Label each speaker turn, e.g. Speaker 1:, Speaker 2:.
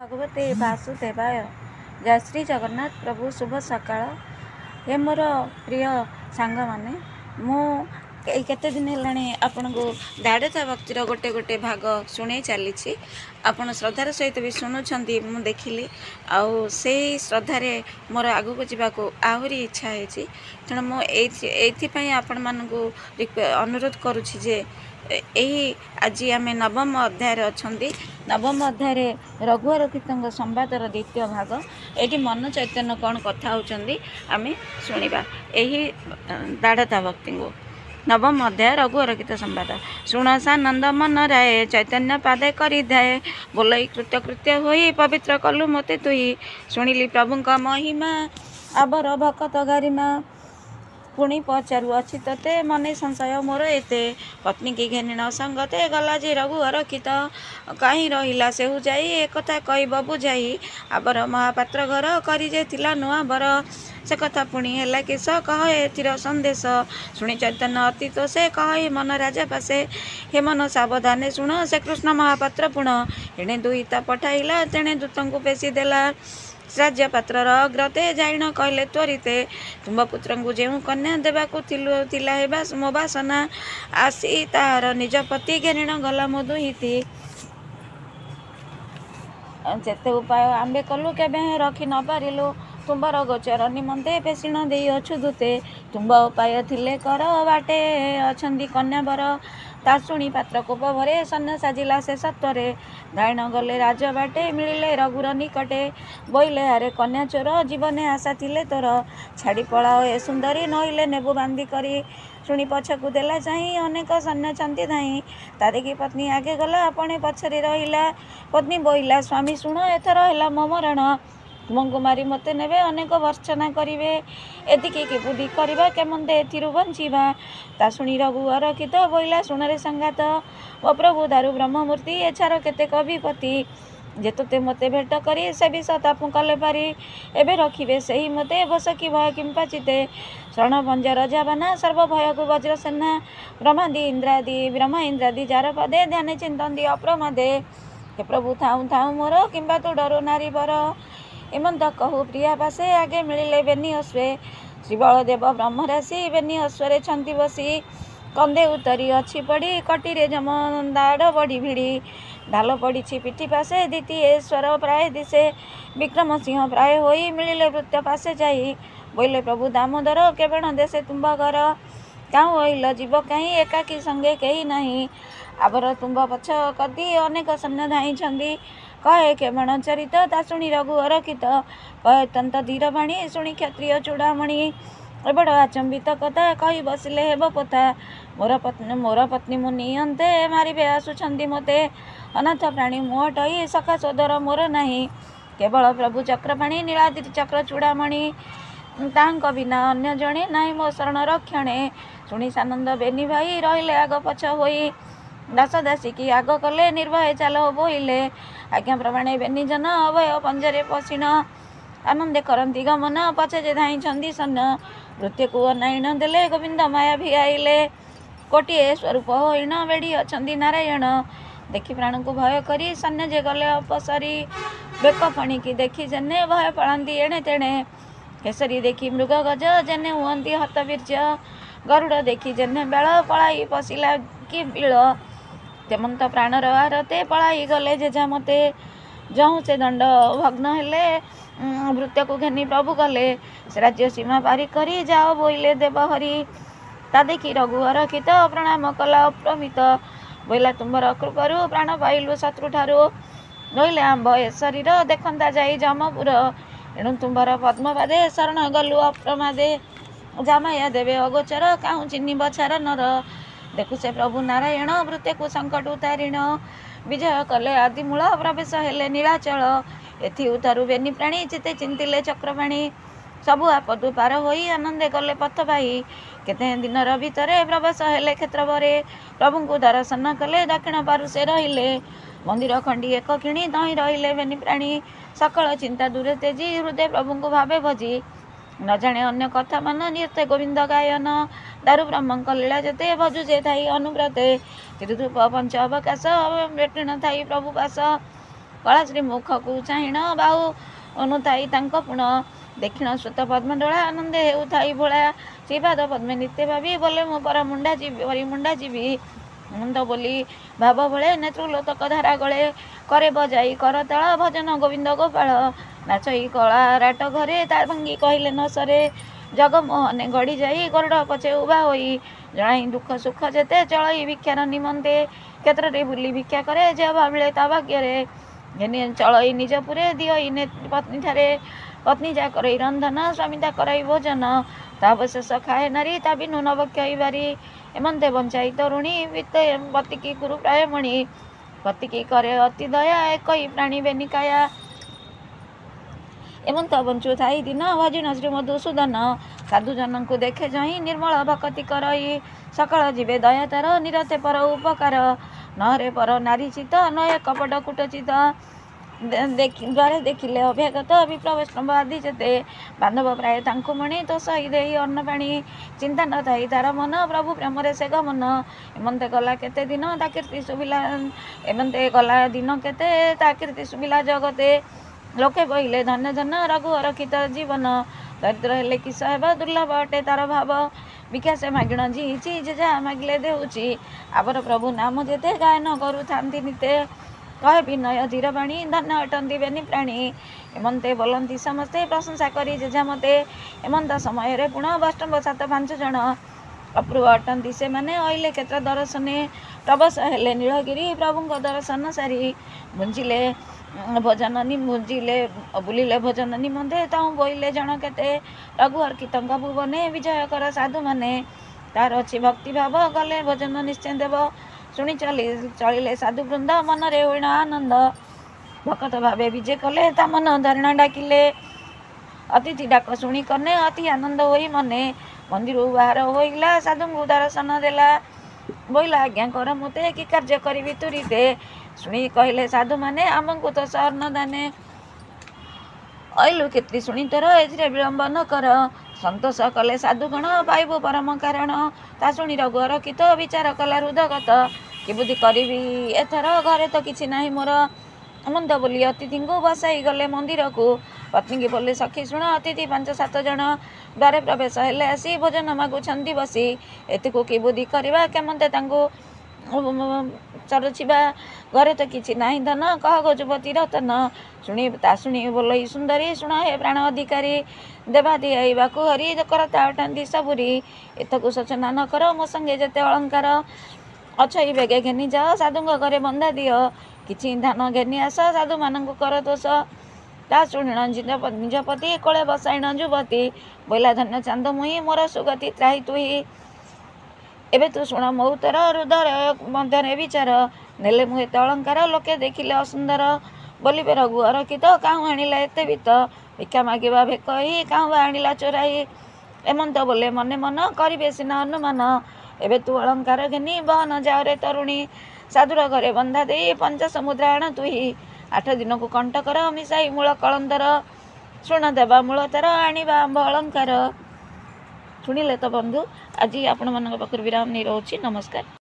Speaker 1: भगवते वासुदेवाय। जय श्री जगन्नाथ। प्रभु शुभ सकाळ। हे मोर प्रिय सांग माने, मु केते दिन हेलाणी आपण को दाड़ता भक्तिर गोटे गोटे भाग शुणे चली। आपण श्रद्धार सहित भी शुणुंट मु देखिली आउ से श्रद्धार मोर आगू को जावाक आहरी इच्छा है। तेणु मुझे आपण मानक अनुरोध करुच्ची जे यही आज आम नवम अध्याय अच्छा। नवम अध्याय रघुवरक्षित संवादर द्वितीय भाग। ये मन चैतन्य कौन कथा होती आम शुणा यही दाड़ता भक्ति को। नवम अध्याय रघुवरक्षित संवाद। शुणसा नंद मन राय चैतन्य पादे करी ध्याय बोलई कृत्य कृत्य होई पवित्र कलु मते तुई शुणिली प्रभु का महिमा आबर भकत गारिमा पुणी पचारू अच्छी तते मने संशय मोर एते पत्नी की घेनिण संगते गला जे रघुवरक्षित कहीं रहिला सेहु जाई एक कथा कहब बुझाई आबर महापात्र घर करी जे थिला नुआ बर से कथा पुणी है किस कहे एथिर संदेश शुणी चैतन्य अति तो से कहे मन राजा पासे हे मन सावधाने शुण से कृष्ण महापात्र पुण एणे दुईता पठाइला तेणे दूत को पेशी देला राज्य पात्र अग्रते जाइन कहले त्वरिते तुम पुत्र को जो कन्या देवाक मो बासना आसी तार निज पति घेनिण गला मो दुहिती जेते उपाय आंबे कलु केबे रखी न पारिलु तुम्बर गोचर निमंते पेशिण दे अछु दूते तुम्ब उपाय थिले कर बाटे अछंदी कन्या बर ता शुणी पात्र कोप भरे सन्न साजिला से सत्वरे धाइन गले राज बाटे मिलिले रघुर निकटे बोइले हारे कन्या चोर जीवने आशा थिले तोर छाड़ी पलाओ ए सुंदरी नइले नेबु बांधी करी शुणी पछकु देला चाही अनेक सन्न्य छंती धाई ता देखी पत्नी आगे गला अपने पछरे रहिला पत्नी बोइला स्वामी शुण एथर हैला मो मरण तुमको मारी मते नेबे अनेक वर्चना करिवे एदिके के बुद्धि करवा केमंते एथिरु बंचिबा ता शुणी रघुवरक्षित बोइला शुणरे संगात ओ प्रभु दारु ब्रह्ममूर्ति एछार केते कविपति जेतोते मते भेट करी से विष तापु कले पारी एबे रखिबे सही मते बसकी भय किंपाचिते शरण पंजर जावाना सर्व भय को वज्र सेना ब्रह्मा इंद्रादि जार पदे ध्यान चिंतन अप्रमादे हे प्रभु थाऊ थाऊ मोर किंबा तो डरो नारी बर एमंत कहू प्रिया पासे आगे मिलिले बेनी अश्वे श्री बलदेव ब्रह्मराशि बेनी अश्वरे छंती बसी कंदे उतरी अच्छी पड़ी कटीरे जम दाड़ बड़ी भिड़ी ढाल पड़ी पिठी पासे द्वितीयेश्वर प्राय दिशे विक्रम सिंह प्राय होई मिलिले वृत्य पासे जाई बोले प्रभु दामोदर केवण देशे तुम्ब घर काहू होइल जीव कहीं एकाकी संगे कही नहीं आबर तुम्ब पछ कदी अनेक सन्न धाई छंदी कहे केवण चरित ता शुणी रघुवरक्षित कहे तंत धीर बाणी शुणी क्षत्रिय चूड़ामणि बड़ आचंबित कथा कही बसिले हेब पोथा मोर पत्नी मुनि अंते मारिबे आसुछंदी मते अनाथ प्राणी मुहटई सखा सोदर मोर नाही केवल प्रभु चक्रपाणी नीलाद्रि चक्र चूड़ामणि तांक बिना अन्य जणे नाही मो शरण रक्षणे शुणी सानंद बेनी भाई रहिले आग पछ होई दास दासी की आग कले निर्भय चाल बोइले आज्ञा प्रमाणे बेनी जन अभय पंजरे पशिण आनंदे करती गमन पछे जे धाई छंदी सन्न नृत्य को अनायण देले गोविंद माया भी आइले कोटिए स्वरूप होइण बेड़ी अछंदी नारायण देखी प्राण को भय करी सन्ने जे गले अपसरी बेक फणी की देखी जेने भय पड़ती एणे तेणे केसरी देखी मृग गज जेने हुअंती हतवीर्य गरुड़ देखी जेने बेल पलाई पशिला कि बिल तेमंत प्राणर आरते पलाई गले जेजा मते जहु से दंड भग्न हेले भृत्य को घेनी प्रभु गले से राज्य सीमा पारी करी जाओ बोइले देवहरी ता देखी रघुवरक्षित प्रणाम कला अप्रमित बोइला तुम्बर कृपारु प्राण पाइलु शत्रु ठारू बोइले आंब ए शरीर देखंता जाई जमपुर एणु तुम्बर पद्मपादे शरण गलु अप्रमादे जामाया देवे अगोचर काहू चिन्ह बछार नर देखु से प्रभु नारायण वृत्ते को संकट उतारिण विजय कले आदिमूल प्रवेश हेले नीलाचल एथि उतारू बेनी प्राणी चिते चिंतिले चक्रपाणी सबु आपदु पार होई आनंदे गले पथ पाई केते दिनर भितरे प्रवेश हेले क्षेत्र भरे प्रभु को दर्शन कले दक्षिण पारु से रहिले मंदिर खंडी एक किणी दही रहिले बेनी प्राणी सकल चिंता दूरे तेजी हृदय प्रभु को भावे भजी न जाने अन्य कथा मन नृत्य गोविंद गायन दारु ब्रह्मक लीला जेते भजु जे थाई अनुव्रते त्रिधूप पंच अवकाश भेट न थाई प्रभु पास कलाश्री मुखକୁ ଚାହିଁଣ ବାହୁ ଅନୁଥାଇ ତାଙ୍କ ପୁଣ ଦେଖିଣ ଶ୍ଵେତ ପଦ୍ମଡୋଳା ଆନନ୍ଦେ ହେଉଥାଇ ଭୋଳା ଶ୍ରୀପାଦ ପଦ୍ମେ ନିତ୍ୟ ଭାବି ବୋଲେ ମୁଁ ପର ମୁଣ୍ଡା ଯିବି ମୁଣ୍ଡ ବୋଲି ଭାବ ଭଳେ ନେତୃଲୋତକ ଧାରା ଗଳେ करे बजाई करताल भजन गोविंद गोपाल नाचई कला राट घरे ता भंगी कहले न सरे जगमोहने गड़ी जाई गरुड़ पछे उभा होई जणाई दुख सुख जेते चलई भिक्षार निमंते क्षेत्र रे बुली भिक्षा करे जे भाविले ता भाग्य रे घेनी चलई निजपुरे दियई पत्नी ठारे पत्नी जा करई रंधन स्वामी ता करई भोजन तावशेष खाए नारी ता बिनु न बक्षई बारी एमंते बंचाई तरुणी पति की गुरु प्राय मणि पति की करे अति दया एक प्राणी बेनिकाया एमंत बंचु थाई दिन भजिण श्री मधुसूदन साधु जन को देखे जाई निर्मल भक्ति करई सकल जीवे दया तार निरते पर उपकार नहरे पर नारी चित नय कपट कुटचित द्वारे देखिले अभ्यागत विप्र वैष्णव आदि जेते बांधव प्राय तांकु मणि तो सही देई अन्न पाणी चिंता न थाई तार मन प्रभु प्रेम रे से गमन एमंते गला केते दिन ता कीर्ति सुबिला एमंते गला दिन केते ता कीर्ति सुबिला जगते लोके बहिले धन्य धन्य रघुवर रखित जीवन दरिद्र हेले किस हेबा दुर्लभ अटे तार भाव विकासे मागिण जी जे मागिले देउची आवर प्रभु नाम जेते गायन करू थांती निते कहे विनय धीरवाणी धन्य अटंती बेनी प्राणी एमंते बोलती समस्ते प्रशंसा करी जेजा मते एमंत समय रे पुण वैष्णव 7-5 जन अपूर्व अटंती से माने अइले क्षेत्र दर्शने प्रवेश हेले नीलगिरी प्रभुଙ୍କ दर्शन सारी बुंजिले भोजन बुंजिले बुलिले भोजन निमंते ताऊ बोइले जन केते रघुवर कीर्तन भुवने विजय कर साधु माने तार अछि भक्ति भाव गले भोजन निश्चय देव शुणी चलिले साधु वृंद मन रे होइण आनंद भकत भावे विजय कले ता मन धरणा डाकिले अतिथि डाक शुणी कने अति आनंद होई मने मंदिर बाहर होइला साधु को दर्शन देला बोइला आज्ञा कर मुते कि कार्य करिवि तुरीते शुणी कहले साधु माने आमको तो सहर दाने अइलु केतली शुणी तोर एथिरे विलंब न कर संतोष कले साधुगण पाइबु परम कारण ता शुणी रघुवर कित विचार कला हृदगत कि बुद्धि करी एथर घरे तो किछि नाही मोर मंद बोली अतिथि को बसाई गले मंदिर को पत्नी की बोले सखी शुण अतिथि 5-7 जन द्वारे प्रवेश हेले आसी भोजन मागुछंती बसी एतिको कि बुद्धि करवा केमते तांको चरुछिबा घरे तो किछि नाही धन कह गो युवती रतन शुणी ता शुणी बोलई सुंदरी शुण हे प्राण अधिकारी देवा दिया को हरि करता अटंती सबुरी एतको सूचना न कर मो संगे जेते अलंकार अच्छी बेगे घेनी जाओ साधु घरे बंधा दियो किछि धान घेनी आस साधु मान कर दोष ता शुणिण निज पति कोले बसाइण युवती बोला धन्य चांद मुई मोर सुगति त्राही तुही एबे तू शुण मो उत्तर हृदय मध्य विचार नेले मु एत अलंकार लोके देखिले असुंदर बोलिबे रघुवर कित काहू आनिला एते वित भिक्षा मागिबा भेकई काहू आनिला चोराई एमंत बोले मने मन करिबे सिना अनुमान एबे तू अलंकार घेनी बहन जाओ रे तरुणी साधुर घरे बंधा दे 5 समुद्र आण तुही 8 दिन को कंठ कर मिसाई मूल कलंदर शुण देवा मूल तर आनिबा आंब अलंकार शुणिले तो बंधु आज आपण मान पाखर विराम नहीं रोची नमस्कार।